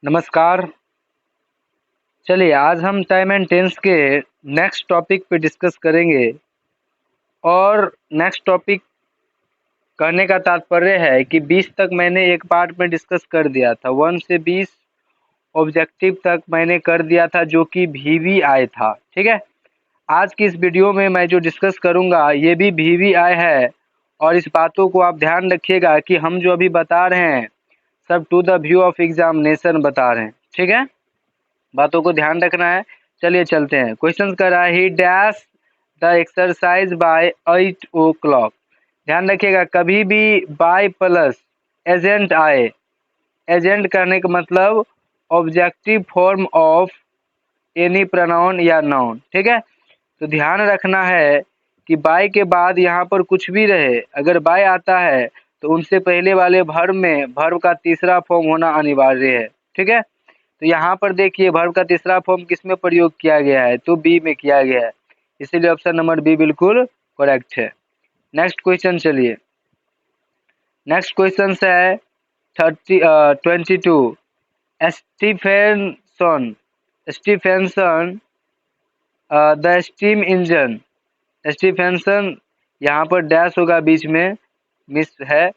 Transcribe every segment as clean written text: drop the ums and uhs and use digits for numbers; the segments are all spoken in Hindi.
नमस्कार। चलिए आज हम टाइम एंड टेंस के नेक्स्ट टॉपिक पे डिस्कस करेंगे। और नेक्स्ट टॉपिक कहने का तात्पर्य है कि 20 तक मैंने एक पार्ट में डिस्कस कर दिया था। 1 से 20 ऑब्जेक्टिव तक मैंने कर दिया था, जो कि VVI था। ठीक है, आज की इस वीडियो में मैं जो डिस्कस करूंगा ये भी VVI है। और इस बातों को आप ध्यान रखिएगा कि हम जो अभी बता रहे हैं सब to the view of examination बता रहे हैं। ठीक है, बातों को ध्यान रखना है। चलिए चलते हैं। क्वेश्चन कर रहा है ही dash the exercise by 8 o'clock। ध्यान रखिएगा, कभी भी बाय प्लस एजेंट आए, एजेंट करने का मतलब objective form of any pronoun या नाउन। ठीक है, तो ध्यान रखना है कि बाय के बाद यहाँ पर कुछ भी रहे, अगर बाय आता है तो उनसे पहले वाले वर्ब में वर्ब का तीसरा फॉर्म होना अनिवार्य है। ठीक है, तो यहाँ पर देखिए वर्ब का तीसरा फॉर्म किस में प्रयोग किया गया है, तो बी में किया गया है, इसीलिए ऑप्शन नंबर बी बिल्कुल करेक्ट है। नेक्स्ट क्वेश्चन चलिए। नेक्स्ट क्वेश्चन है 22। Stephenson Stephenson the steam engine. Stephenson यहाँ पर डैश होगा, बीच में मिस है,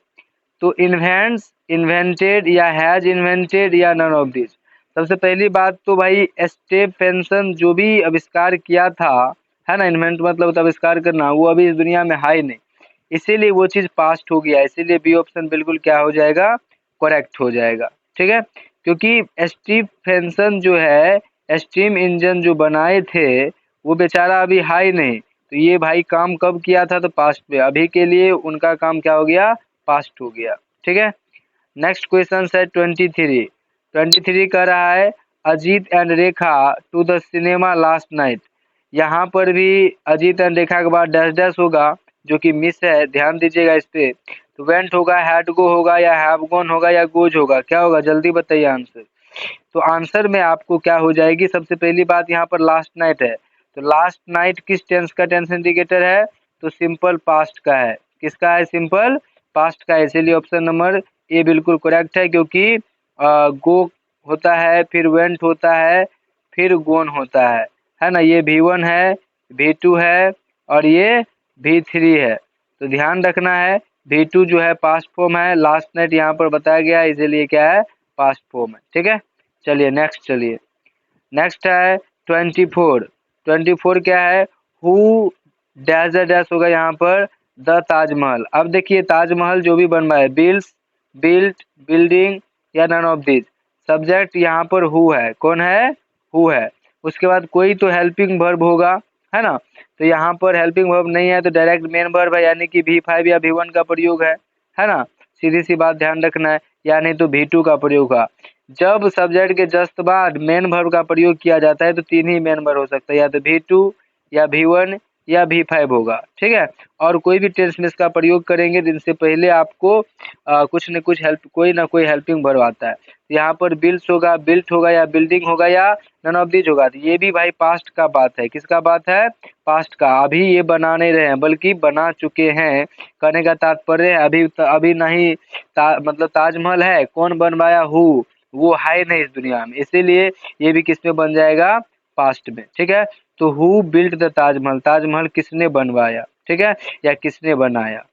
तो इन्वेंट्स, इन्वेंटेड या हैज इन्वेंटेड या नन ऑफ दिस। सबसे पहली बात तो भाई स्टीफेंसन जो भी आविष्कार किया था, है ना, इन्वेंट मतलब आविष्कार करना, वो अभी इस दुनिया में है ही नहीं, इसीलिए वो चीज़ पास्ट हो गया, इसीलिए बी ऑप्शन बिल्कुल क्या हो जाएगा, करेक्ट हो जाएगा। ठीक है, क्योंकि स्टीफेंसन जो है स्टीम इंजन जो बनाए थे वो बेचारा अभी है ही नहीं, तो ये भाई काम कब किया था, तो पास्ट में, अभी के लिए उनका काम क्या हो गया, पास्ट हो गया। ठीक है, नेक्स्ट क्वेश्चन है 23। 23 कर रहा है Ajit and Rekha to the cinema last night. यहाँ पर भी अजीत एंड रेखा के बाद डैश डैश होगा, जो कि मिस है, ध्यान दीजिएगा इस पे। तो वेंट होगा, हैड गो होगा, या हैव गॉन होगा, या गोज होगा, क्या होगा, जल्दी बताइए आंसर। तो आंसर में आपको क्या हो जाएगी, सबसे पहली बात यहाँ पर लास्ट नाइट है, तो लास्ट नाइट किस टेंस का टेंस इंडिकेटर है, तो सिंपल पास्ट का है। किसका है, सिंपल पास्ट का है, इसीलिए ऑप्शन नंबर ए बिल्कुल करेक्ट है। क्योंकि गो होता है, फिर वेंट होता है, फिर गोन होता है ना, ये V1 है, V2 है, और ये V3 है। तो ध्यान रखना है, V2 जो है पास्ट फॉर्म है, लास्ट नाइट यहाँ पर बताया गया है, इसीलिए क्या है, पास्ट फॉर्म है। ठीक है, चलिए नेक्स्ट चलिए। नेक्स्ट है 24। 24 क्या है, हु डैश डैश होगा यहाँ पर द ताजमहल। अब देखिए ताजमहल जो भी बनवाए, बिल्स, बिल्ट, बिल्डिंग, या नन ऑफ दिस। सब्जेक्ट यहाँ पर हु है, कौन है, हु है। उसके बाद कोई तो हेल्पिंग वर्ब होगा, है ना, तो यहाँ पर हेल्पिंग वर्ब नहीं है, तो डायरेक्ट मेन वर्ब है, यानी कि V5 या V1 का प्रयोग है ना, सीधी सी बात ध्यान रखना है, या नहीं तो V2 का प्रयोग होगा। जब सब्जेक्ट के जस्ट बाद मेन वर्ब का प्रयोग किया जाता है तो तीन ही मेन वर्ब हो सकता है, या तो V2 या V1 या V5 होगा। ठीक है, और कोई भी टेंस में इसका प्रयोग करेंगे तो इनसे पहले आपको कुछ न कुछ हेल्प, कोई ना कोई हेल्पिंग वर्ब आता है। यहाँ पर बिल्स होगा, बिल्ट होगा, या बिल्डिंग होगा, या नन ऑफ दीज होगा। तो ये भी भाई पास्ट का बात है, किसका बात है, पास्ट का। अभी ये बना नहीं रहे हैं, बल्कि बना चुके हैं। कहने का तात्पर्य है अभी नहीं, मतलब ताजमहल है, कौन बनवाया, हु, वो है नहीं इस दुनिया में, इसीलिए ये भी किसमें बन जाएगा, पास्ट में। ठीक है, तो who built the Taj Mahal, Taj Mahal किसने बनवाया, ठीक है, या किसने बनाया।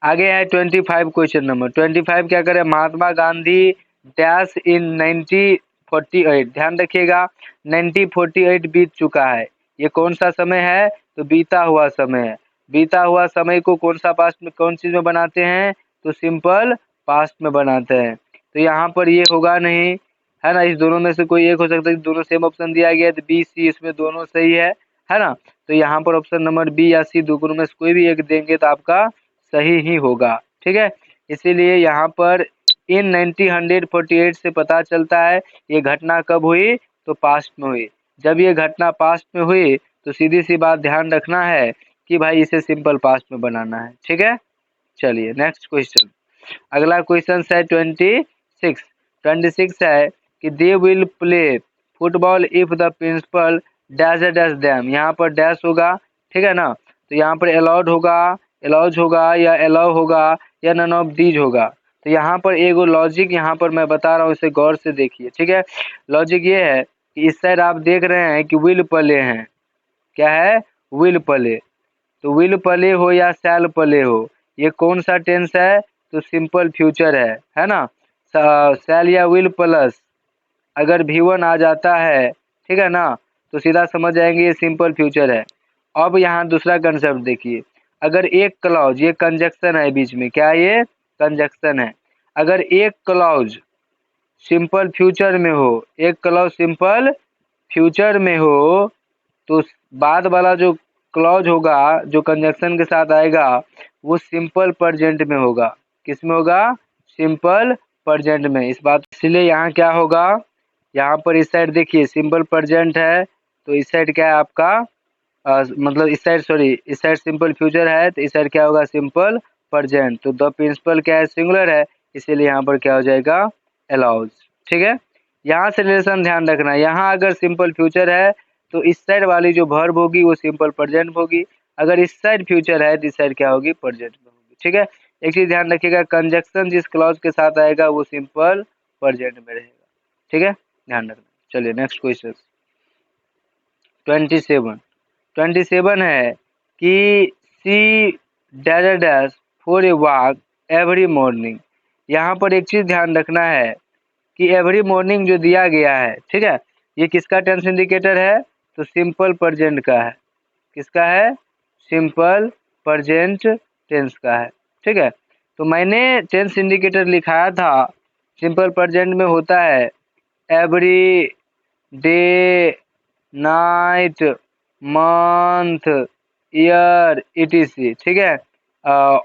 आगे है 25 क्वेश्चन नंबर 25। क्या करे, महात्मा गांधी डैश इन 1948। ध्यान रखिएगा 1948 बीत चुका है, ये कौन सा समय है, तो बीता हुआ समय है। बीता हुआ समय को कौन सा पास्ट में, कौन चीज में बनाते हैं, तो सिंपल पास्ट में बनाते हैं। तो यहाँ पर ये होगा नहीं, है ना, इस दोनों में से कोई एक हो सकता है, दोनों सेम ऑप्शन दिया गया है, तो बी सी इसमें दोनों सही है ना। तो यहाँ पर ऑप्शन नंबर बी या सी दोनों में से कोई भी एक देंगे तो आपका सही ही होगा। ठीक है, इसीलिए यहाँ पर इन 1948 से पता चलता है ये घटना कब हुई, तो पास्ट में हुई। जब ये घटना पास्ट में हुई तो सीधी सी बात ध्यान रखना है कि भाई इसे सिंपल पास्ट में बनाना है। ठीक है, चलिए नेक्स्ट क्वेश्चन। अगला क्वेश्चन है 26। 26 है कि they will play football if the principal dash dash them. यहाँ पर डैश होगा, ठीक है ना, तो यहाँ पर अलाउड होगा, अलाउज होगा, या अलाउ होगा, या नन ऑफ दीज होगा। तो यहाँ पर एगो लॉजिक यहाँ पर मैं बता रहा हूँ, इसे गौर से देखिए, ठीक है। लॉजिक ये है कि इस साइड आप देख रहे हैं कि विल प्ले हैं, क्या है, विल प्ले। तो विल प्ले हो या शैल प्ले हो, ये कौन सा टेंस है, तो सिंपल फ्यूचर है ना। शैल या विल प्लस अगर V1 आ जाता है, ठीक है ना, तो सीधा समझ जाएंगे ये सिंपल फ्यूचर है। अब यहाँ दूसरा कंसेप्ट देखिए, अगर एक क्लॉज, ये कंजक्शन है बीच में, क्या ये कंजक्शन है, अगर एक क्लॉज सिंपल फ्यूचर में हो, एक क्लॉज सिंपल फ्यूचर में हो, तो बाद वाला जो क्लॉज होगा जो कंजक्शन के साथ आएगा वो सिंपल प्रेजेंट में होगा। किस में होगा, सिंपल प्रेजेंट में। इस बात इसलिए यहाँ क्या होगा, यहाँ पर इस साइड देखिए सिंपल प्रेजेंट है, तो इस साइड क्या है आपका मतलब इस साइड, सॉरी इस साइड सिंपल फ्यूचर है, तो इस साइड क्या होगा, सिंपल प्रेजेंट। तो द प्रिंसिपल क्या है, सिंगुलर है, इसीलिए यहाँ पर क्या हो जाएगा, अलाउज। ठीक है, यहाँ से रिलेशन ध्यान रखना, यहाँ अगर सिंपल फ्यूचर है तो इस साइड वाली जो वर्ब होगी वो सिंपल प्रेजेंट होगी, अगर इस साइड फ्यूचर है तो इस साइड क्या होगी, प्रेजेंट में होगी। ठीक है, एक चीज ध्यान रखिएगा, कंजक्शन जिस क्लॉज के साथ आएगा वो सिंपल प्रेजेंट में रहेगा। ठीक है, ध्यान रखना। चलिए नेक्स्ट क्वेश्चन 27 है कि she dash dash for a walk every morning. यहाँ पर एक चीज ध्यान रखना है कि एवरी मॉर्निंग जो दिया गया है, ठीक है, ये किसका टेंस इंडिकेटर है, तो सिंपल प्रेजेंट का है। किसका है, सिंपल प्रेजेंट टेंस का है। ठीक है, तो मैंने टेंस इंडिकेटर लिखाया था, सिंपल प्रेजेंट में होता है every day, night, month, year, etc। ठीक है,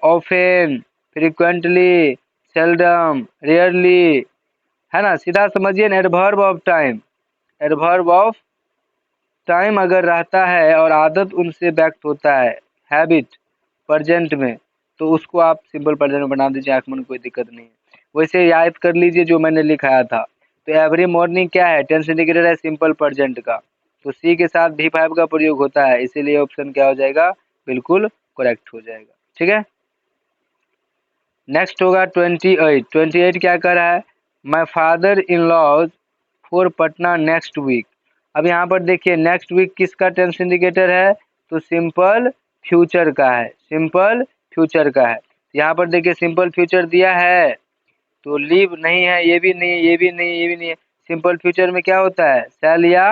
ऑफेन, फ्रीक्वेंटली, सेल्डम, रेयरली, है ना। सीधा समझिए ना, adverb of time, adverb of time अगर रहता है और आदत उनसे व्यक्त होता है, हैबिट प्रेजेंट में, तो उसको आप सिंपल प्रेजेंट में बना दीजिए, आंख में कोई दिक्कत नहीं है। वैसे याद कर लीजिए जो मैंने लिखाया था। तो एवरी मॉर्निंग क्या है, टेंस इंडिकेटर है सिंपल प्रेजेंट का, तो सी के साथ V5 का प्रयोग होता है, इसीलिए ऑप्शन क्या हो जाएगा, बिल्कुल करेक्ट हो जाएगा। ठीक है, नेक्स्ट होगा 28 क्या कर रहा है, my father in laws for Patna next week. अब यहाँ पर देखिए नेक्स्ट वीक किसका टेंस इंडिकेटर है, तो सिंपल फ्यूचर का है, सिंपल फ्यूचर का है। यहाँ पर देखिए सिंपल फ्यूचर दिया है, तो लीव नहीं है, ये भी नहीं है, ये भी नहीं है, ये भी नहीं है। सिंपल फ्यूचर में क्या होता है, शैल या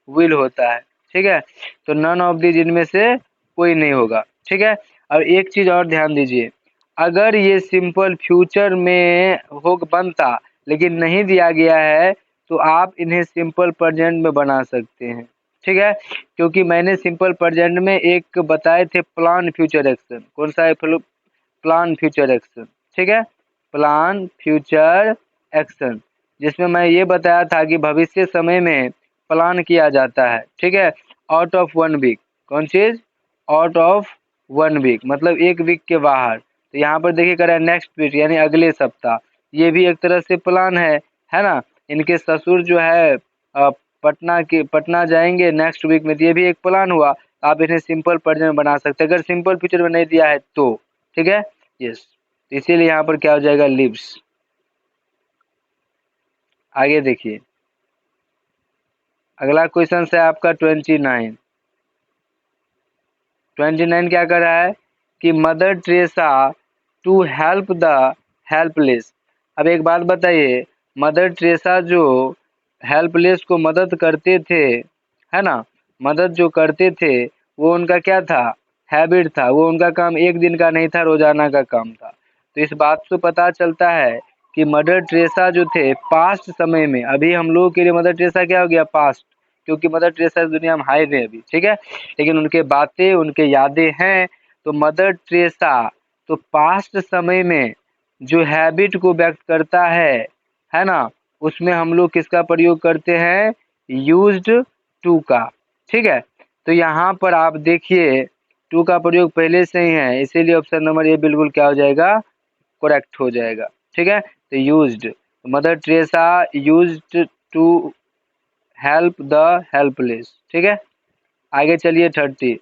विल होता है। ठीक है, तो नन ऑफ दीज इनमें से कोई नहीं होगा। ठीक है, और एक चीज और ध्यान दीजिए, अगर ये सिंपल फ्यूचर में हो बनता लेकिन नहीं दिया गया है, तो आप इन्हें सिंपल प्रेजेंट में बना सकते हैं। ठीक है, क्योंकि मैंने सिंपल प्रेजेंट में एक बताए थे प्लान फ्यूचर एक्शन, कौन सा है, प्लान फ्यूचर एक्शन। ठीक है, प्लान फ्यूचर एक्शन, जिसमें मैं ये बताया था कि भविष्य समय में प्लान किया जाता है। ठीक है, आउट ऑफ 1 वीक, कौन चीज, आउट ऑफ 1 वीक मतलब 1 वीक के बाहर। तो यहाँ पर देखिए कर रहा है नेक्स्ट वीक यानी अगले सप्ताह, ये भी एक तरह से प्लान है ना। इनके ससुर जो है पटना जाएंगे नेक्स्ट वीक में, तो ये भी एक प्लान हुआ। आप इन्हें सिंपल प्रेजेंट में बना सकते हैं अगर सिंपल फ्यूचर में नहीं दिया है तो। ठीक है, यस, इसीलिए यहाँ पर क्या हो जाएगा, लिव्स। आगे देखिए, अगला क्वेश्चन है आपका 29 क्या कर रहा है कि Mother Teresa to help the helpless. अब एक बात बताइए, मदर टेरेसा जो हेल्पलेस को मदद करते थे, है ना, मदद जो करते थे, वो उनका क्या था, हैबिट था, वो उनका काम एक दिन का नहीं था, रोजाना का काम था। तो इस बात से पता चलता है कि मदर टेरेसा जो थे पास्ट समय में, अभी हम लोगों के लिए मदर टेरेसा क्या हो गया, पास्ट, क्योंकि मदर टेरेसा इस दुनिया में हाई है अभी। ठीक है, लेकिन उनके बातें, उनके यादें हैं। तो मदर टेरेसा तो पास्ट समय में जो हैबिट को व्यक्त करता है ना, उसमें हम लोग किसका प्रयोग करते हैं, यूज्ड टू का। ठीक है, तो यहाँ पर आप देखिए टू का प्रयोग पहले से ही है, इसीलिए ऑप्शन नंबर ए बिल्कुल क्या हो जाएगा, करेक्ट हो जाएगा। ठीक है, तो used, Mother Teresa used to help the helpless. ठीक है, आगे चलिए 30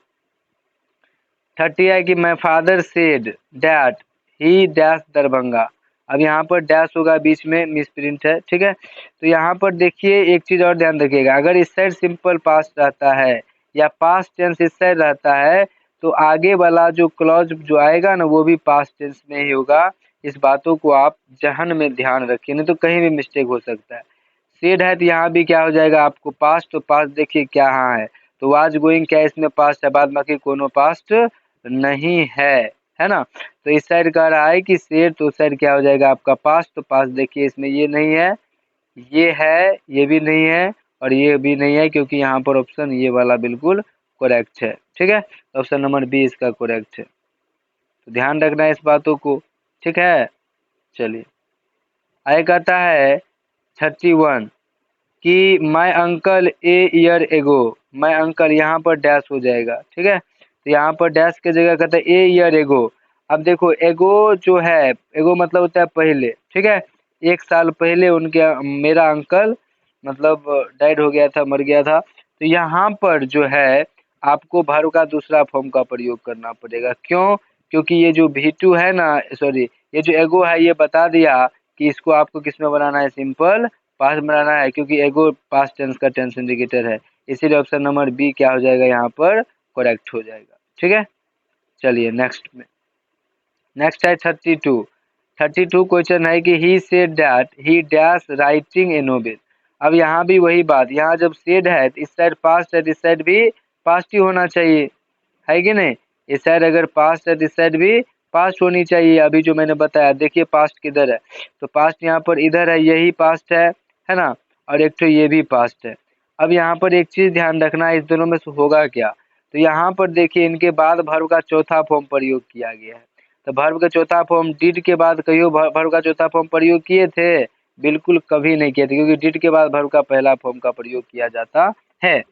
है कि my father said that he dash Darbhanga. अब यहाँ पर डैश होगा बीच में, मिस प्रिंट है, ठीक है। तो यहाँ पर देखिए एक चीज और ध्यान रखिएगा, अगर इस साइड सिंपल पास्ट रहता है या पास्ट टेंस इस साइड रहता है तो आगे वाला जो क्लॉज जो आएगा ना वो भी पास्ट टेंस में ही होगा। इस बातों को आप जहन में ध्यान रखिए, नहीं तो कहीं भी मिस्टेक हो सकता है। सेड है तो यहाँ भी क्या हो जाएगा आपको पास्ट, तो पास्ट देखिए क्या हाँ है, तो वाज गोइंग क्या इसमें पास्ट है, बाद बाकी कोनो पास्ट नहीं है ना। तो इस साइड कह रहा है कि सेड, तो उस साइड क्या हो जाएगा आपका पास्ट, तो पास्ट देखिए इसमें ये नहीं है, ये है, ये भी नहीं है और ये भी नहीं है, क्योंकि यहाँ पर ऑप्शन ये वाला बिल्कुल करेक्ट है, ठीक है। ऑप्शन नंबर बी इसका करेक्ट है, तो ध्यान रखना है इस बातों को, ठीक है। चलिए आगे कहता है 31 कि my uncle a year ago, my uncle यहाँ पर डैश हो जाएगा, ठीक है। तो यहाँ पर डैश के जगह कहता है ए ईयर एगो। अब देखो एगो जो है, एगो मतलब होता है पहले, ठीक है। एक साल पहले उनके मेरा अंकल मतलब डेड हो गया था, मर गया था। तो यहाँ पर जो है आपको वर्ब का दूसरा फॉर्म का प्रयोग करना पड़ेगा, क्यों? क्योंकि ये जो V2 है ना, सॉरी ये जो एगो है ये बता दिया कि इसको आपको किस में बनाना है, सिंपल पास्ट बनाना है, क्योंकि एगो पास्ट टेंस का टेंस इंडिकेटर है, इसीलिए ऑप्शन नंबर बी क्या हो जाएगा यहाँ पर करेक्ट हो जाएगा, ठीक है। चलिए नेक्स्ट में, नेक्स्ट है 32। 32 क्वेश्चन है कि he said that he dash writing a novel. अब यहाँ भी वही बात, यहाँ जब सेड है तो इस साइड पास्ट है तो इस साइड भी पास्ट ही होना चाहिए, है कि नहीं। इस साइड अगर पास्ट है तो इस साइड भी पास्ट होनी चाहिए। अभी जो मैंने बताया देखिए पास्ट किधर है, तो पास्ट यहाँ पर इधर है, यही पास्ट है ना, और एक तो ये भी पास्ट है। अब यहाँ पर एक चीज ध्यान रखना है, इस दोनों में से होगा क्या, तो यहाँ पर देखिए इनके बाद वर्ब का चौथा फॉर्म प्रयोग किया गया है। तो वर्ब का चौथा फॉर्म डिड के बाद कहियो वर्ब का चौथा फॉर्म प्रयोग किए थे? बिल्कुल कभी नहीं किए थे, क्योंकि डिड के बाद वर्ब का पहला फॉर्म का प्रयोग किया जाता है।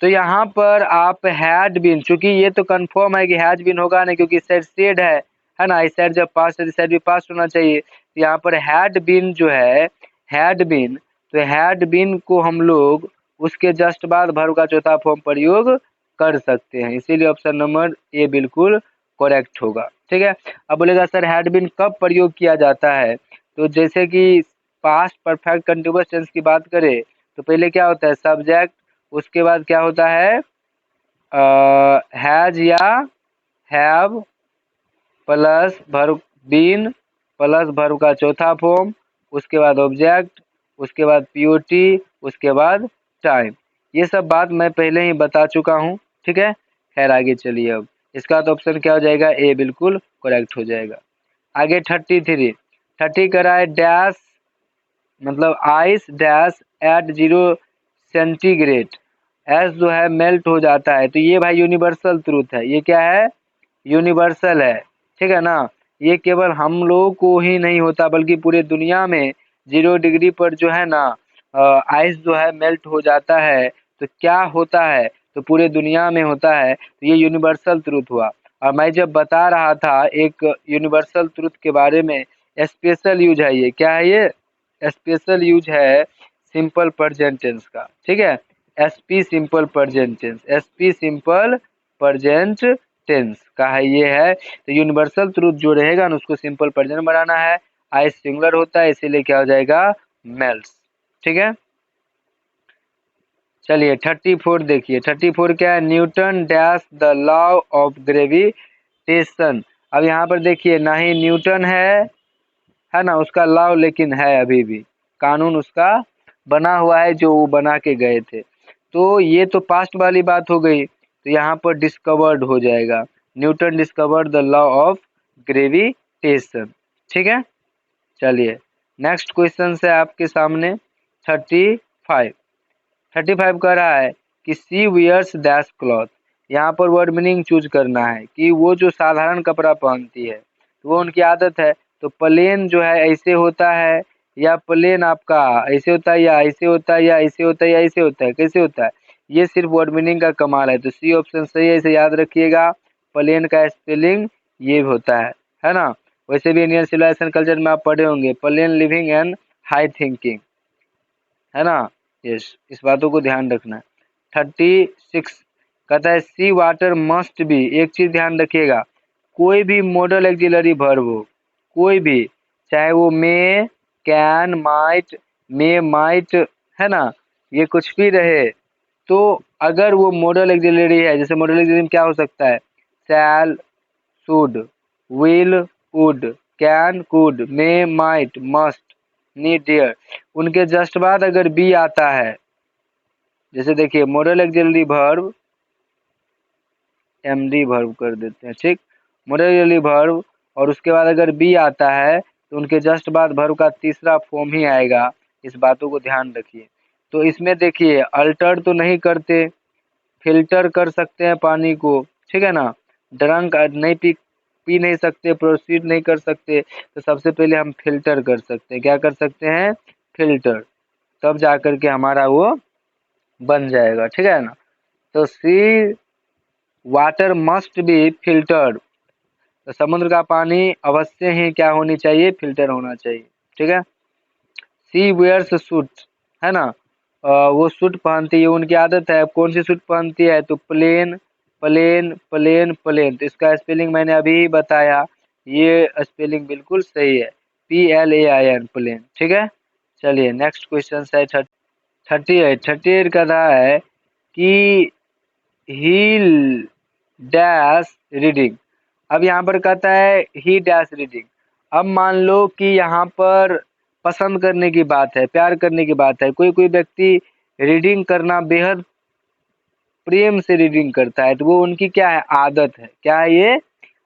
तो यहाँ पर आप हैड बीन, चूंकि ये तो कंफर्म है कि हैज बीन होगा नहीं, क्योंकि इस साइड सेड है ना, इस साइड जब पास्ट है इस साइड भी पास्ट होना चाहिए। तो यहाँ पर हैड बीन जो है, हैड बीन, तो हैड बीन को हम लोग उसके जस्ट बाद वर्ब का चौथा फॉर्म प्रयोग कर सकते हैं, इसीलिए ऑप्शन नंबर ए बिल्कुल करेक्ट होगा, ठीक है। अब बोलेगा सर हैड बीन कब प्रयोग किया जाता है, तो जैसे कि पास्ट परफेक्ट कंटिन्यूअस टेंस की बात करें तो पहले क्या होता है सब्जेक्ट, उसके बाद क्या होता है हैज या have plus verb been plus verb का चौथा फॉर्म, उसके बाद ऑब्जेक्ट, उसके बाद पीओटी, उसके बाद टाइम। ये सब बात मैं पहले ही बता चुका हूँ, ठीक है। खैर आगे चलिए, अब इसका तो ऑप्शन क्या हो जाएगा, ए बिल्कुल करेक्ट हो जाएगा। आगे 33, 30 करा है डैश मतलब ice dash at 0 centigrade, as जो है मेल्ट हो जाता है, तो ये भाई यूनिवर्सल ट्रूथ है, ये क्या है यूनिवर्सल है, ठीक है ना। ये केवल हम लोगों को ही नहीं होता बल्कि पूरे दुनिया में 0 डिग्री पर जो है ना आइस जो है मेल्ट हो जाता है, तो क्या होता है, तो पूरे दुनिया में होता है, तो ये यूनिवर्सल ट्रूथ हुआ। और मैं जब बता रहा था एक यूनिवर्सल ट्रूथ के बारे में, स्पेशल यूज है ये, क्या है ये स्पेशल यूज है सिंपल प्रेजेंट टेंस का, ठीक है। SP simple present tense, SP simple present tense का है ये है। तो यूनिवर्सल ट्रूथ जो रहेगा ना उसको सिंपल प्रेजेंट बनाना है, आई सिंगुलर होता है इसीलिए क्या हो जाएगा मेल्ट्स, ठीक है। चलिए 34 देखिए, 34 क्या है, Newton dash the law of gravitation. अब यहाँ पर देखिए ना ही न्यूटन है ना उसका लॉ, लेकिन है अभी भी कानून उसका बना हुआ है जो वो बना के गए थे। तो ये तो पास्ट वाली बात हो गई, तो यहाँ पर डिस्कवर्ड हो जाएगा, Newton discovered the law of gravitation, ठीक है। चलिए नेक्स्ट क्वेश्चन है आपके सामने 35। 35 कह रहा है कि सी वियर्स डैश क्लॉथ। यहाँ पर वर्ड मीनिंग चूज करना है कि वो जो साधारण कपड़ा पहनती है तो वो उनकी आदत है। तो प्लेन जो है ऐसे होता है, या प्लेन आपका ऐसे होता है, या ऐसे होता है, या ऐसे होता है, या ऐसे होता है, कैसे होता है, ये सिर्फ वर्ड मीनिंग का कमाल है। तो सी ऑप्शन सही है, इसे याद रखिएगा। प्लेन का स्पेलिंग ये होता है ना। वैसे भी इंडियन सिविलाइजेशन कल्चर में आप पढ़े होंगे plane living and high thinking, है ना। यस, इस बातों को ध्यान रखना। 36 कहता है सी वाटर मस्ट बी, एक चीज ध्यान रखिएगा, कोई भी मॉडल एक्सिलरी वर्ब हो, कोई भी चाहे वो मे, कैन, माइट है ना, ये कुछ भी रहे। तो अगर वो मॉडल ऑक्सिलरी है, जैसे मॉडल ऑक्सिलरी में क्या हो सकता है, shall, should, will, would, can, could, may, might, must, need, dare, उनके जस्ट बाद अगर बी आता है, जैसे देखिए modal auxiliary verb, MD verb कर देते हैं, ठीक, मॉडल ऑक्सिलरी वर्ब और उसके बाद अगर बी आता है तो उनके जस्ट बाद वर्ब का तीसरा फॉर्म ही आएगा। इस बातों को ध्यान रखिए। तो इसमें देखिए अल्टर तो नहीं करते, फिल्टर कर सकते हैं पानी को, ठीक है ना, ड्रंक नहीं पी नहीं सकते, प्रोसीड नहीं कर सकते, तो सबसे पहले हम फिल्टर कर सकते हैं। क्या कर सकते हैं, फिल्टर, तब जा कर के हमारा वो बन जाएगा, ठीक है ना। तो सी वाटर मस्ट बी फिल्टर्ड, तो समुद्र का पानी अवश्य ही क्या होनी चाहिए, फिल्टर होना चाहिए, ठीक है। सी वेयर्स सूट, है ना, वो सूट पहनती है, उनकी आदत है। कौन सी सूट पहनती है, तो प्लेन, प्लेन, प्लेन, प्लेन, तो इसका स्पेलिंग मैंने अभी ही बताया, ये स्पेलिंग बिल्कुल सही है, PLAIN, प्लेन, ठीक है। चलिए नेक्स्ट क्वेश्चन है 38 का रहा है कि ही डैश रीडिंग। अब यहाँ पर कहता है ही डैश रीडिंग। अब मान लो कि यहाँ पर पसंद करने की बात है, प्यार करने की बात है, कोई कोई व्यक्ति रीडिंग करना बेहद प्रेम से रीडिंग करता है, तो वो उनकी क्या है, आदत है, क्या है ये,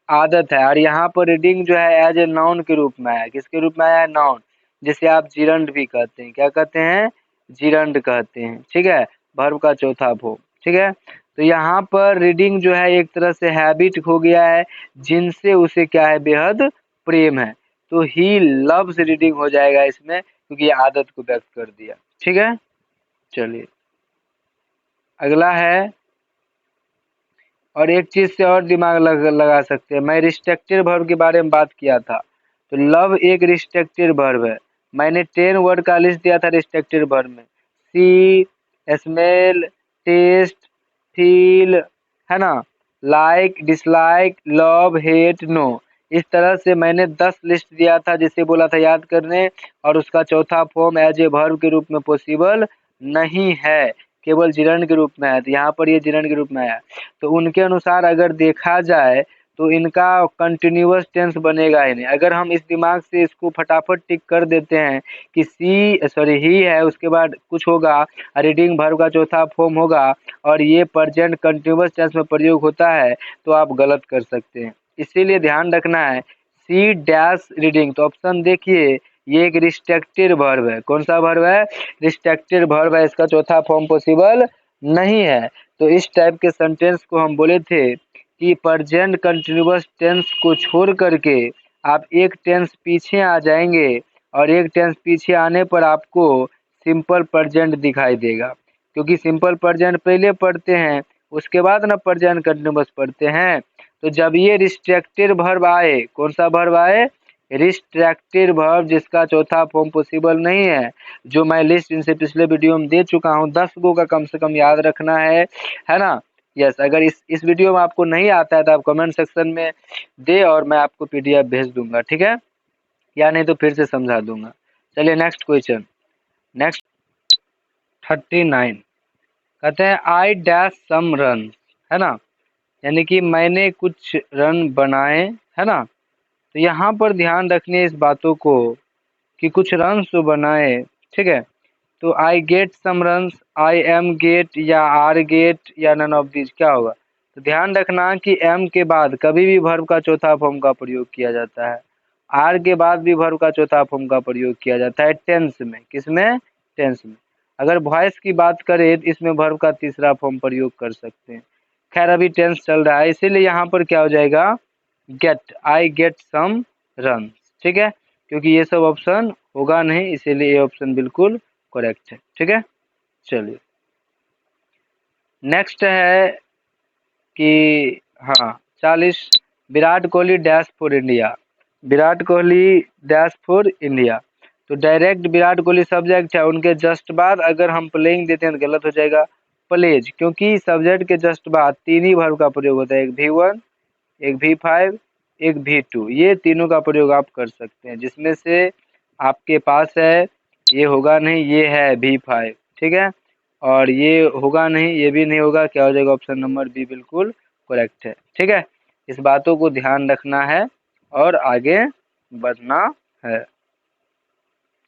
आदत है। और यहाँ पर रीडिंग जो है एज ए नाउन के रूप में आया, किसके रूप में आया है, नाउन, जिसे आप जिरंड भी कहते हैं, क्या कहते हैं, जिरंड कहते हैं, ठीक है, वर्ब का चौथा फॉर्म, ठीक है। तो यहाँ पर रीडिंग जो है एक तरह से हैबिट हो गया है, जिनसे उसे क्या है, बेहद प्रेम है, तो ही लव्स रीडिंग हो जाएगा इसमें, क्योंकि ये आदत को व्यक्त कर दिया, ठीक है। चलिए अगला है, और एक चीज से और दिमाग लगा सकते हैं, मैं रिस्ट्रक्टेड वर्ब के बारे में बात किया था, तो लव एक रिस्ट्रक्टेड वर्ब है। मैंने 10 वर्ड का लिस्ट दिया था रिस्ट्रक्टेड वर्ब में, सी, स्मेल, टेस्ट, फील, है ना, like, dislike, love, hate, know, इस तरह से मैंने 10 लिस्ट दिया था, जिसे बोला था याद करने, और उसका चौथा फॉर्म एज ए वर्ब के रूप में पॉसिबल नहीं है, केवल जिरंड के रूप में है, तो यहाँ पर ये जिरंड के रूप में आया। तो उनके अनुसार अगर देखा जाए तो इनका कंटिन्यूअस टेंस बनेगा ही नहीं। अगर हम इस दिमाग से इसको फटाफट टिक कर देते हैं कि ही है, उसके बाद कुछ होगा, रीडिंग वर्ब का चौथा फॉर्म होगा, और ये प्रेजेंट कंटिन्यूअस टेंस में प्रयोग होता है, तो आप गलत कर सकते हैं। इसीलिए ध्यान रखना है, सी डैश रीडिंग, तो ऑप्शन देखिए, ये एक रिस्ट्रक्टेड वर्ब है। कौन सा वर्ब है, रिस्ट्रक्टेड वर्ब है, इसका चौथा फॉर्म पॉसिबल नहीं है। तो इस टाइप के सेंटेंस को हम बोले थे कि प्रेजेंट कंटिन्यूअस टेंस को छोड़ करके आप एक टेंस पीछे आ जाएंगे, और एक टेंस पीछे आने पर आपको सिंपल प्रेजेंट दिखाई देगा, क्योंकि सिंपल प्रेजेंट पहले पढ़ते हैं, उसके बाद ना प्रेजेंट कंटिन्यूअस पढ़ते हैं। तो जब ये रिस्ट्रक्टेड वर्ब आए, कौन सा वर्ब आए, रिस्ट्रक्टेड वर्ब, जिसका चौथा फॉर्म पॉसिबल नहीं है, जो मैं लिस्ट इनसे पिछले वीडियो में दे चुका हूँ, 10 गो का कम से कम याद रखना है ना। यस, अगर इस वीडियो में आपको नहीं आता है तो आप कमेंट सेक्शन में दे, और मैं आपको PDF भेज दूंगा, ठीक है, या नहीं तो फिर से समझा दूंगा। चलिए नेक्स्ट क्वेश्चन, नेक्स्ट 39 कहते हैं आई डैश सम रन, है ना, यानी कि मैंने कुछ रन बनाए, है ना। तो यहाँ पर ध्यान रखने इस बातों को कि कुछ रन तो बनाए, ठीक है। तो I get some runs, I am get, या आर गेट, या नन ऑफ दिस, क्या होगा। तो ध्यान रखना कि एम के बाद कभी भी वर्ब का चौथा फॉर्म का प्रयोग किया जाता है, आर के बाद भी वर्ब का चौथा फॉर्म का प्रयोग किया जाता है टेंस में, किसमें, टेंस में। अगर वॉइस की बात करें तो इसमें वर्ब का तीसरा फॉर्म प्रयोग कर सकते हैं। खैर अभी टेंस चल रहा है, इसीलिए यहाँ पर क्या हो जाएगा, get, I get some run, ठीक है, क्योंकि ये सब ऑप्शन होगा नहीं, इसीलिए ये ऑप्शन बिल्कुल करेक्ट है, ठीक है। चलिए नेक्स्ट है कि हाँ 40, Virat Kohli dash for India, Virat Kohli dash for India. तो डायरेक्ट विराट कोहली सब्जेक्ट है, उनके जस्ट बाद अगर हम प्लेइंग देते हैं तो गलत हो जाएगा, प्लेज, क्योंकि सब्जेक्ट के जस्ट बाद तीन ही वर्ब का प्रयोग होता है, एक V1, एक V5, एक V2, ये तीनों का प्रयोग आप कर सकते हैं। जिसमें से आपके पास है, ये होगा नहीं, ये है V5, ठीक है, और ये होगा नहीं, ये भी नहीं होगा, क्या हो जाएगा, ऑप्शन नंबर बी बिल्कुल करेक्ट है। ठीक है, इस बातों को ध्यान रखना है और आगे बढ़ना है।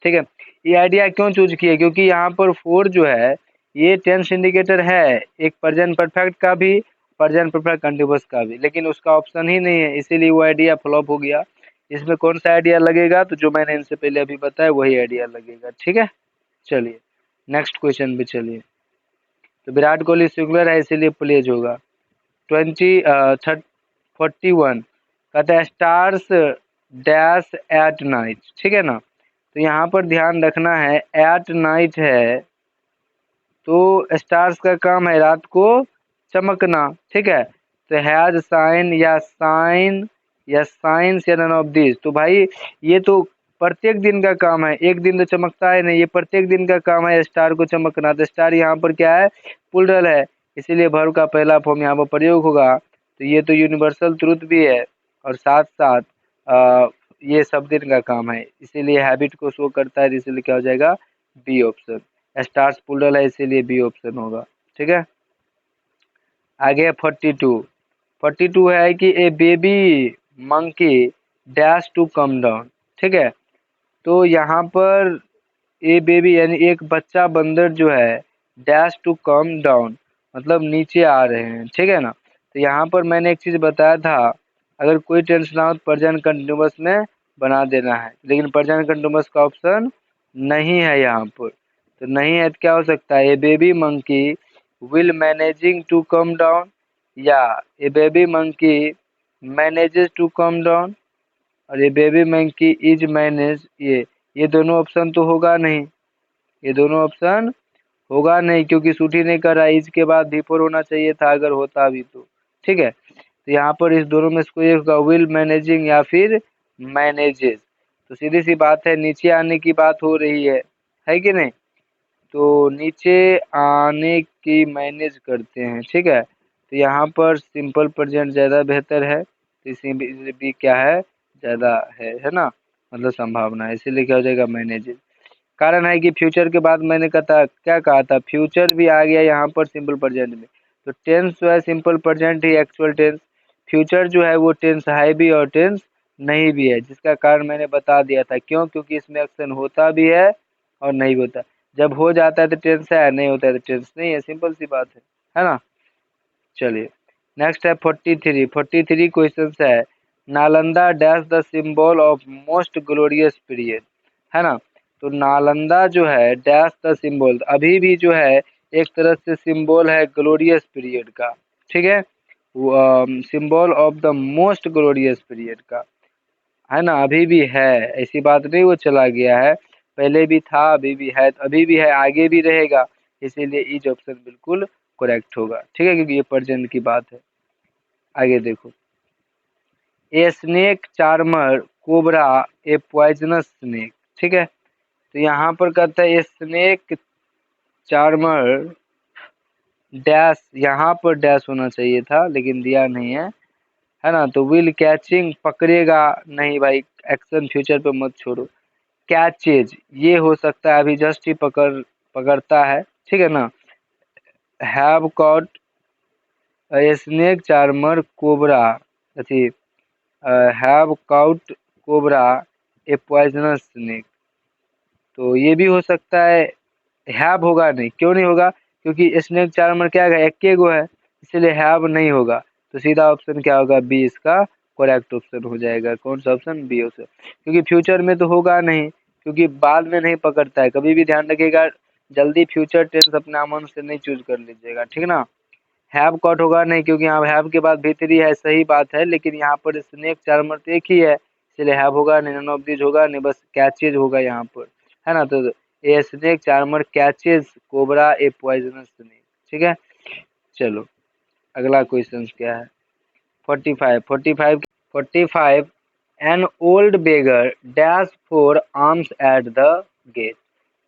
ठीक है, ये आइडिया क्यों चूज किए, क्योंकि यहाँ पर 4 जो है ये टेंस इंडिकेटर है, एक प्रेजेंट परफेक्ट का भी, प्रेजेंट परफेक्ट कंटिन्यूअस का भी, लेकिन उसका ऑप्शन ही नहीं है, इसीलिए वो आइडिया फ्लॉप हो गया। इसमें कौन सा आइडिया लगेगा, तो जो मैंने इनसे पहले अभी बताया वही आइडिया लगेगा। ठीक है, चलिए नेक्स्ट क्वेश्चन भी चलिए। तो विराट कोहली सिंगुलर है इसीलिए प्लेज होगा। 41 कहता है स्टार्स डैश एट नाइट, ठीक है ना, तो यहाँ पर ध्यान रखना है एट नाइट है, तो स्टार्स का काम है रात को चमकना। ठीक है, तो हैज साइन या साइन या साइंस या नन ऑफ दिस, तो भाई ये तो प्रत्येक दिन का काम है, एक दिन तो चमकता है नहीं, ये प्रत्येक दिन का काम है स्टार को चमकना। तो स्टार यहाँ पर क्या है, प्लूरल है, इसीलिए वर्ब का पहला फॉर्म यहाँ पर प्रयोग होगा। तो ये तो यूनिवर्सल ट्रूथ भी है, और साथ साथ ये सब दिन का काम है, इसीलिए हैबिट को शो करता है, इसीलिए क्या हो जाएगा, बी ऑप्शन। स्टार्स प्लूरल है इसीलिए बी ऑप्शन होगा। ठीक है, आगे 42 है कि a baby monkey dash to come down. ठीक है, तो यहाँ पर ए बेबी यानी एक बच्चा बंदर जो है डैश टू कम डाउन मतलब नीचे आ रहे हैं। ठीक है ना, तो यहाँ पर मैंने एक चीज़ बताया था, अगर कोई टेंस ना हो तो प्रेजेंट कंटिन्यूअस में बना देना है, लेकिन प्रेजेंट कंटिन्यूअस का ऑप्शन नहीं है यहाँ पर, तो नहीं है तो क्या हो सकता है, a baby monkey will managing to come down, या a baby monkey manages to come down, और ये बेबी मंकी इज मैनेज, ये दोनों ऑप्शन तो होगा नहीं, ये दोनों ऑप्शन होगा नहीं, क्योंकि सूट ही नहीं कर रहा है, इज के बाद बिफोर होना चाहिए था अगर होता भी तो। ठीक है, तो यहाँ पर इस दोनों में से कोई एक होगा, विल मैनेजिंग या फिर मैनेजेस, तो सीधी सी बात है नीचे आने की बात हो रही है कि नहीं, तो नीचे आने की मैनेज करते हैं। ठीक है, तो यहाँ पर सिंपल प्रेजेंट ज़्यादा बेहतर है, तो इसी भी क्या है, ज़्यादा है ना, मतलब संभावना है, इसीलिए क्या हो जाएगा, मैनेज। कारण है कि फ्यूचर के बाद मैंने क्या कहा था, फ्यूचर भी आ गया यहाँ पर सिंपल प्रेजेंट में, तो टेंस जो है सिंपल प्रेजेंट ही एक्चुअल टेंस, फ्यूचर जो है वो टेंस है भी और टेंस नहीं भी है, जिसका कारण मैंने बता दिया था, क्यों, क्योंकि इसमें एक्शन होता भी है और नहीं होता, जब हो जाता है तो टेंस है, नहीं होता है तो टेंस नहीं है, सिंपल सी बात है ना। चलिए नेक्स्ट है 43 क्वेश्चन है, Nalanda dash the symbol of most glorious period, है ना, तो नालंदा जो है डैश द सिंबल, अभी भी जो है एक तरह से सिंबल है ग्लोरियस पीरियड का। ठीक है, symbol of the most glorious period का, है ना, अभी भी है, ऐसी बात नहीं वो चला गया है, पहले भी था अभी भी है, अभी भी है आगे भी रहेगा, इसीलिए इज ऑप्शन बिल्कुल करेक्ट होगा। ठीक है, क्योंकि ये प्रेजेंट की बात है। आगे देखो, ए snake charmer cobra a poisonous snake. ठीक है, तो यहाँ पर कहता है ए स्नेक चार्मर डैश, यहाँ पर डैश होना चाहिए था लेकिन दिया नहीं है ना, तो विल कैचिंग पकड़ेगा नहीं भाई, एक्शन फ्यूचर पे मत छोड़ो, कैचेज ये हो सकता है, अभी जस्ट ही पकड़ता है। ठीक है ना, have caught snake charmer cobra, अथी have caught cobra a poisonous snake, तो ये भी हो सकता है, हैव होगा नहीं, क्यों नहीं होगा, क्योंकि स्नेक चार्मर क्या है, एक गो है, इसलिए हैव नहीं होगा, तो सीधा ऑप्शन क्या होगा, बी इसका करेक्ट ऑप्शन हो जाएगा। कौन सा ऑप्शन, बी ऑप्शन, क्योंकि फ्यूचर में तो होगा नहीं, क्योंकि बाद में नहीं पकड़ता है, कभी भी ध्यान रखिएगा, जल्दी फ्यूचर टेंस अपने मन से नहीं चूज कर लीजिएगा। ठीक ना, हैव कॉट होगा नहीं, क्योंकि यहाँ हैव के बाद भीतरी है, सही बात है, लेकिन यहाँ पर स्नेक चार्मर तो एक ही है, इसलिए हैव होगा नहीं, नन ऑफ दिस होगा नहीं, बस कैचेज होगा यहाँ पर, है ना, तो a snake charmer catches cobra a poisonous snake. ठीक है, चलो अगला क्वेश्चन क्या है, 45 an old beggar dash for arms at the gate.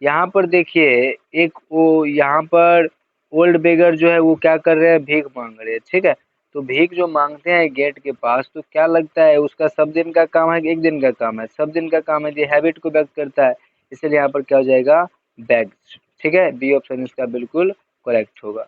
यहाँ पर देखिए एक वो यहाँ पर ओल्ड बेगर जो है वो क्या कर रहे हैं, भीख मांग रहे हैं। ठीक है, तो भीख जो मांगते हैं गेट के पास, तो क्या लगता है उसका सब दिन का काम है कि एक दिन का काम है? सब दिन का काम है, ये हैबिट को व्यक्त करता है, इसलिए यहाँ पर क्या हो जाएगा? बेग्स। ठीक है, बी ऑप्शन इसका बिल्कुल करेक्ट होगा।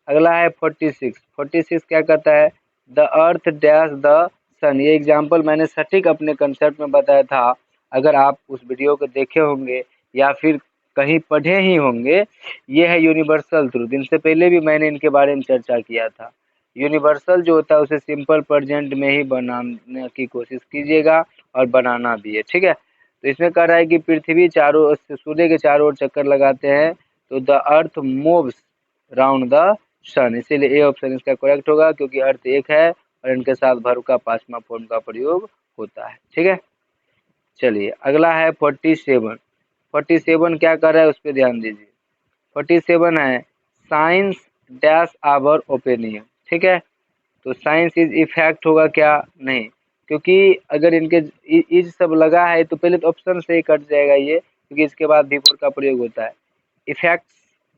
अगला है 46। 46 क्या कहता है? द अर्थ डैश द सन। ये एग्जाम्पल मैंने सटीक अपने कंसेप्ट में बताया था, अगर आप उस वीडियो को देखे होंगे या फिर कहीं पढ़े ही होंगे। ये है यूनिवर्सल ट्रूथ, इनसे पहले भी मैंने इनके बारे में चर्चा किया था। यूनिवर्सल जो होता है उसे सिंपल प्रेजेंट में ही बनाने की कोशिश कीजिएगा और बनाना भी है। ठीक है, तो इसमें कह रहा है कि पृथ्वी चारों सूर्य के चारों ओर चक्कर लगाते हैं, तो the earth moves round the sun, इसीलिए ए ऑप्शन इसका करेक्ट होगा, क्योंकि अर्थ एक है और इनके साथ वर्ब का पांचवा फॉर्म का प्रयोग होता है। ठीक है, चलिए अगला है 47। 47 क्या कर रहा है उस पर ध्यान दीजिए। 47 है साइंस डैश आवर ओपिनियन। ठीक है, तो साइंस इज इफेक्ट होगा क्या? नहीं, क्योंकि अगर इनके इज सब लगा है तो पहले तो ऑप्शन से ही कट जाएगा ये, क्योंकि इसके बाद भी का प्रयोग होता है। Effects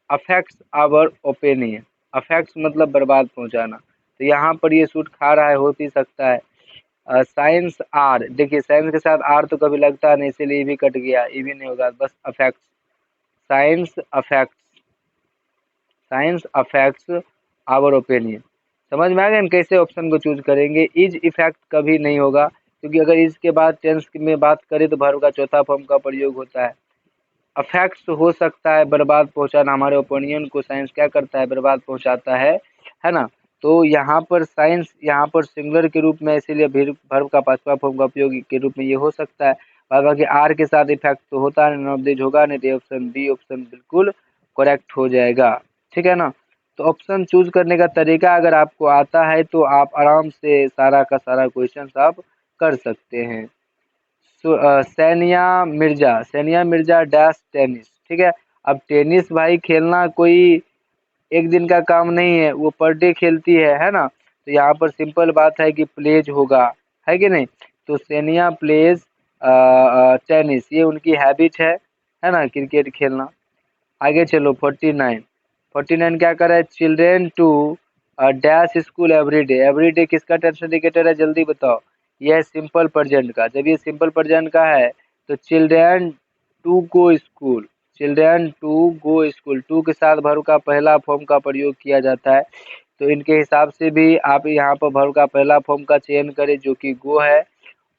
affects our opinion, affects मतलब बर्बाद पहुंचाना, तो यहाँ पर ये सूट खा रहा है, हो भी सकता है। साइंस आर, देखिए साइंस के साथ आर तो कभी लगता नहीं, इसीलिए ये भी कट गया, ये भी नहीं होगा, बस affects. Science affects, science affects our opinion. समझ में आ गया कैसे ऑप्शन को चूज करेंगे? इज इफेक्ट कभी नहीं होगा, क्योंकि अगर इज के बाद टेंस में बात करें तो वर्ब का चौथा फॉर्म का प्रयोग होता है। अफेक्ट्स हो सकता है बर्बाद पहुंचाना, हमारे ओपिनियन को साइंस क्या करता है? बर्बाद पहुंचाता है ना। तो यहाँ पर साइंस यहाँ पर सिंगुलर के रूप में, इसीलिए वर्ब का पांचवा फॉर्म का उपयोग के रूप में ये हो सकता है। और बाकी आर के साथ इफेक्ट तो होता नहीं, नॉबदेज होगा नहीं, तो ऑप्शन बी ऑप्शन बिल्कुल करेक्ट हो जाएगा। ठीक है ना, तो ऑप्शन चूज करने का तरीका अगर आपको आता है तो आप आराम से सारा का सारा क्वेश्चन आप कर सकते हैं। सैनिया मिर्जा, सैनिया मिर्जा डैश टेनिस। ठीक है, अब टेनिस भाई खेलना कोई एक दिन का काम नहीं है, वो पर डे खेलती है ना। तो यहाँ पर सिंपल बात है कि प्लेज होगा, है कि नहीं। तो सैनिया प्लेज टेनिस, ये उनकी हैबिट है ना, क्रिकेट खेलना। आगे चलो 49। 49 क्या कर रहा है? Children to dash school everyday. Everyday किसका टेंस इंडिकेटर है? जल्दी बताओ। यह है सिंपल प्रेजेंट का। जब ये सिंपल प्रेजेंट का है तो children to go school, children to go school, to के साथ वर्ब का पहला फॉर्म का प्रयोग किया जाता है। तो इनके हिसाब से भी आप यहाँ पर वर्ब का पहला फॉर्म का चयन करें जो कि गो है।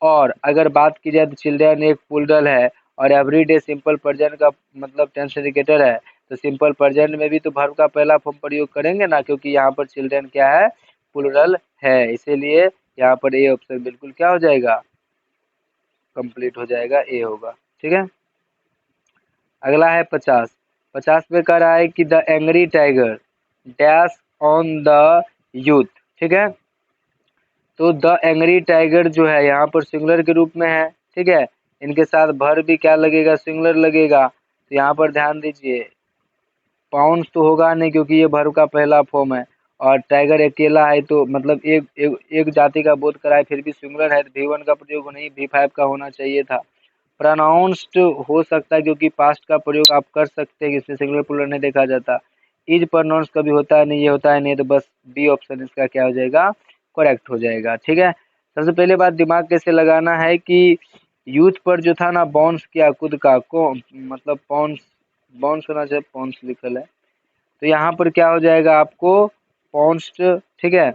और अगर बात की जाए तो चिल्ड्रन एक प्लूरल है और एवरीडे सिंपल प्रेजेंट का मतलब टेंस इंडिकेटर है, तो सिंपल प्रेजेंट में भी तो वर्ब का पहला फॉर्म प्रयोग करेंगे ना, क्योंकि यहाँ पर चिल्ड्रन क्या है? प्लूरल है, इसीलिए यहाँ पर ए ऑप्शन बिल्कुल क्या हो जाएगा? कंप्लीट हो जाएगा, ए होगा। ठीक है, अगला है 50। 50 में कह रहा है कि the angry tiger dash on the youth. ठीक है, तो द एंग्री टाइगर जो है यहाँ पर सिंगुलर के रूप में है। ठीक है, इनके साथ भर भी क्या लगेगा? सिंगुलर लगेगा। तो यहाँ पर ध्यान दीजिए, पाउंस तो होगा नहीं क्योंकि ये भर का पहला फॉर्म है, और टाइगर अकेला है तो मतलब एक जाति का बोध कराए, फिर भी सिंगुलर है, तो V1 का प्रयोग नहीं, V5 का होना चाहिए था। प्रोनाउंस्ड हो सकता है क्योंकि पास्ट का प्रयोग आप कर सकते हैं, इसमें सिंगुलर प्लूरल नहीं देखा जाता। इज प्रोनाउंस कभी होता है नहीं, ये होता है नहीं, तो बस बी ऑप्शन इसका क्या हो जाएगा? करेक्ट हो जाएगा। ठीक है, सबसे पहले बात दिमाग कैसे लगाना है कि यूथ पर जो था ना बाउंस किया खुद का को, मतलब बाउंस, बाउंस होना चाहिए, बाउंस लिखल है, तो यहाँ पर क्या हो जाएगा आपको? बाउंस्ड। ठीक है,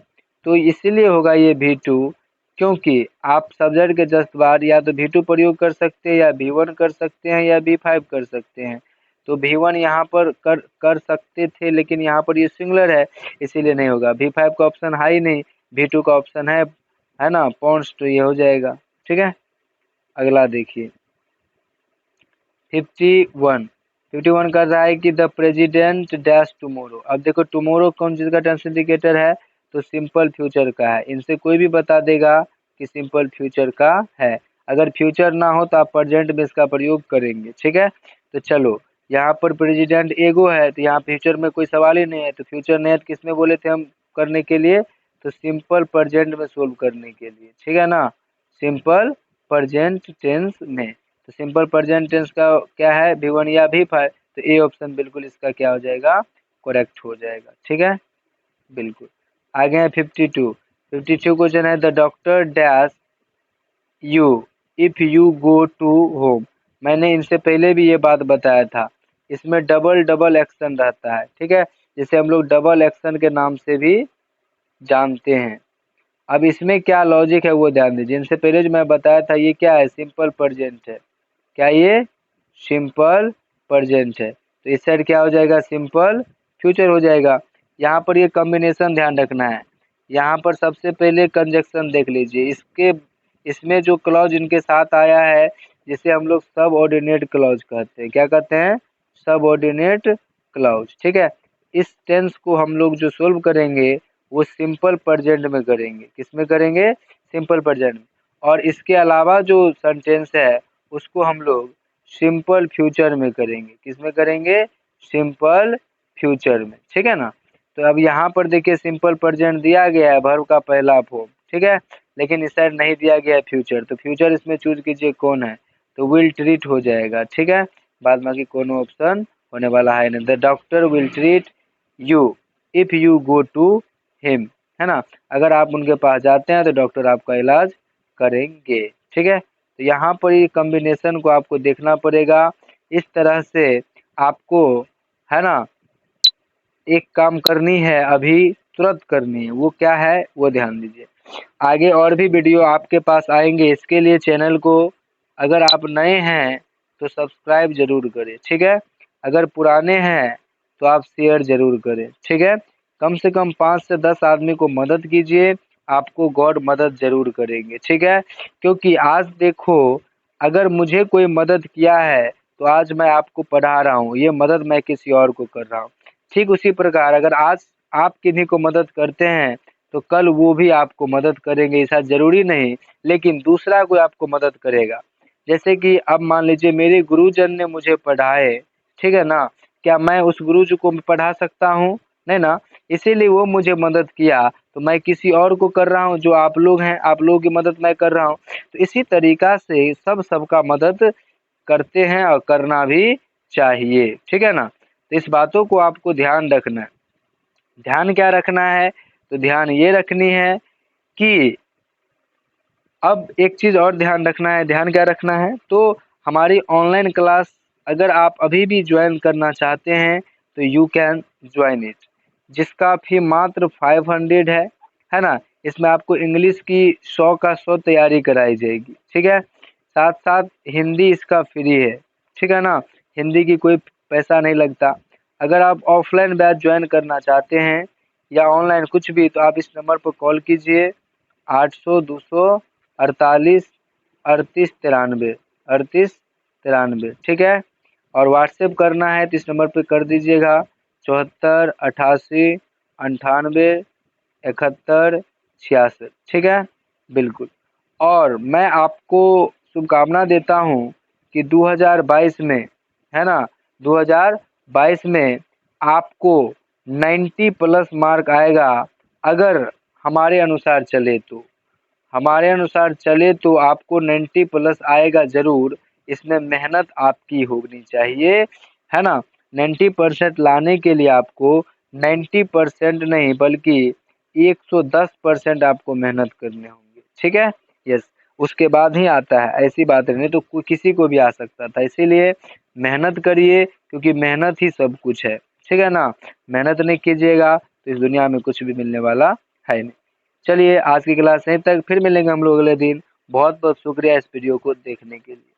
तो इसीलिए होगा ये V2, क्योंकि आप सब्जेक्ट के जस्ट बाद या तो V2 प्रयोग कर सकते हैं, या V1 कर सकते हैं, या V5 कर सकते हैं। तो V1 यहाँ पर कर सकते थे, लेकिन यहाँ पर ये सिंगुलर है, इसीलिए नहीं होगा। V5 का ऑप्शन है ही नहीं, V2 का ऑप्शन है ना, पॉन्स, तो ये हो जाएगा। ठीक है, अगला देखिए 51। 51 कर रहा है कि द प्रेसिडेंट डैश टुमारो। अब देखो टुमारो कौन चीज़ का टेंस इंडिकेटर है? तो सिंपल फ्यूचर का है। इनसे कोई भी बता देगा कि सिंपल फ्यूचर का है। अगर फ्यूचर ना हो तो आप प्रेजेंट में इसका प्रयोग करेंगे। ठीक है, तो चलो यहाँ पर प्रेसिडेंट एगो है, तो यहाँ फ्यूचर में कोई सवाल ही नहीं है, तो फ्यूचर नहीं है तो किस में बोले थे हम करने के लिए? तो सिंपल प्रेजेंट में सोल्व करने के लिए। ठीक है ना, सिंपल प्रेजेंट टेंस में। तो सिंपल प्रेजेंट टेंस का क्या है? V1 या V5, तो ए ऑप्शन बिल्कुल इसका क्या हो जाएगा? करेक्ट हो जाएगा। ठीक है, बिल्कुल। आगे है 52। 52 क्वेश्चन है, the doctor dash you if you go to home. मैंने इनसे पहले भी ये बात बताया था, इसमें डबल डबल एक्शन रहता है, ठीक है, जिसे हम लोग डबल एक्शन के नाम से भी जानते हैं। अब इसमें क्या लॉजिक है वो ध्यान दीजिए। इनसे पहले जो मैं बताया था ये क्या है, सिंपल प्रेजेंट है। क्या ये सिंपल प्रेजेंट है, तो इस साइड क्या हो जाएगा, सिंपल फ्यूचर हो जाएगा। यहाँ पर ये कॉम्बिनेशन ध्यान रखना है। यहाँ पर सबसे पहले कंजक्शन देख लीजिए, इसमें जो क्लॉज इनके साथ आया है जिसे हम लोग सब ऑर्डिनेट क्लॉज कहते हैं। क्या कहते हैं, सब ऑर्डिनेट क्लॉज, ठीक है। इस टेंस को हम लोग जो सोल्व करेंगे वो सिंपल प्रेजेंट में करेंगे। किस में करेंगे, सिंपल प्रेजेंट में। और इसके अलावा जो सेंटेंस है उसको हम लोग सिंपल फ्यूचर में करेंगे। किस में करेंगे, सिंपल फ्यूचर में, ठीक है ना। तो अब यहाँ पर देखिए सिंपल प्रेजेंट दिया गया है वर्ब का पहला फॉर्म, ठीक है, लेकिन इस साइड नहीं दिया गया है फ्यूचर, तो फ्यूचर इसमें चूज कीजिए कौन है, तो विल ट्रीट हो जाएगा, ठीक है। बाद बाकी कोनो ऑप्शन होने वाला है नहीं। The doctor will treat you if you go to him, है ना। अगर आप उनके पास जाते हैं तो डॉक्टर आपका इलाज करेंगे, ठीक है। तो यहाँ पर ये कॉम्बिनेशन को आपको देखना पड़ेगा। इस तरह से आपको, है ना, एक काम करनी है, अभी तुरंत करनी है, वो क्या है वो ध्यान दीजिए। आगे और भी वीडियो आपके पास आएंगे, इसके लिए चैनल को अगर आप नए हैं तो सब्सक्राइब जरूर करें, ठीक है। अगर पुराने हैं तो आप शेयर जरूर करें, ठीक है। कम से कम 5 से 10 आदमी को मदद कीजिए, आपको गॉड मदद जरूर करेंगे, ठीक है। क्योंकि आज देखो, अगर मुझे कोई मदद किया है तो आज मैं आपको पढ़ा रहा हूँ, ये मदद मैं किसी और को कर रहा हूँ। ठीक उसी प्रकार अगर आज आप किन्हीं को मदद करते हैं तो कल वो भी आपको मदद करेंगे, ऐसा जरूरी नहीं, लेकिन दूसरा कोई आपको मदद करेगा। जैसे कि अब मान लीजिए मेरे गुरुजन ने मुझे पढ़ाए, ठीक है ना, क्या मैं उस गुरुजी को पढ़ा सकता हूँ, नहीं ना। इसीलिए वो मुझे मदद किया तो मैं किसी और को कर रहा हूँ, जो आप लोग हैं, आप लोगों की मदद मैं कर रहा हूँ। तो इसी तरीका से सब सबका मदद करते हैं और करना भी चाहिए, ठीक है ना। तो इस बातों को आपको ध्यान रखना है। ध्यान क्या रखना है, तो ध्यान ये रखनी है कि अब एक चीज़ और ध्यान रखना है। ध्यान क्या रखना है, तो हमारी ऑनलाइन क्लास अगर आप अभी भी ज्वाइन करना चाहते हैं तो यू कैन ज्वाइन इट, जिसका फी मात्र 500 है ना। इसमें आपको इंग्लिश की 100 का 100 तैयारी कराई जाएगी, ठीक है। साथ साथ हिंदी इसका फ्री है, ठीक है ना, हिंदी की कोई पैसा नहीं लगता। अगर आप ऑफलाइन बैच ज्वाइन करना चाहते हैं या ऑनलाइन कुछ भी, तो आप इस नंबर पर कॉल कीजिए 800 248 38 93 38 93, ठीक है। और व्हाट्सएप करना है तो इस नंबर पर कर दीजिएगा 74 88 98 71 66, ठीक है, बिल्कुल। और मैं आपको शुभकामना देता हूँ कि 2022 में, है ना, 2022 में आपको 90 प्लस मार्क आएगा। अगर हमारे अनुसार चले तो, हमारे अनुसार चले तो आपको 90 प्लस आएगा ज़रूर। इसमें मेहनत आपकी होनी चाहिए, है ना। 90% लाने के लिए आपको 90% नहीं बल्कि 110% आपको मेहनत करने होंगे, ठीक है। यस, उसके बाद ही आता है, ऐसी बात नहीं तो किसी को भी आ सकता था। इसीलिए मेहनत करिए, क्योंकि मेहनत ही सब कुछ है, ठीक है ना। मेहनत नहीं कीजिएगा तो इस दुनिया में कुछ भी मिलने वाला है नहीं। चलिए आज की क्लास यहीं तक, फिर मिलेंगे हम लोग अगले दिन। बहुत बहुत शुक्रिया इस वीडियो को देखने के लिए।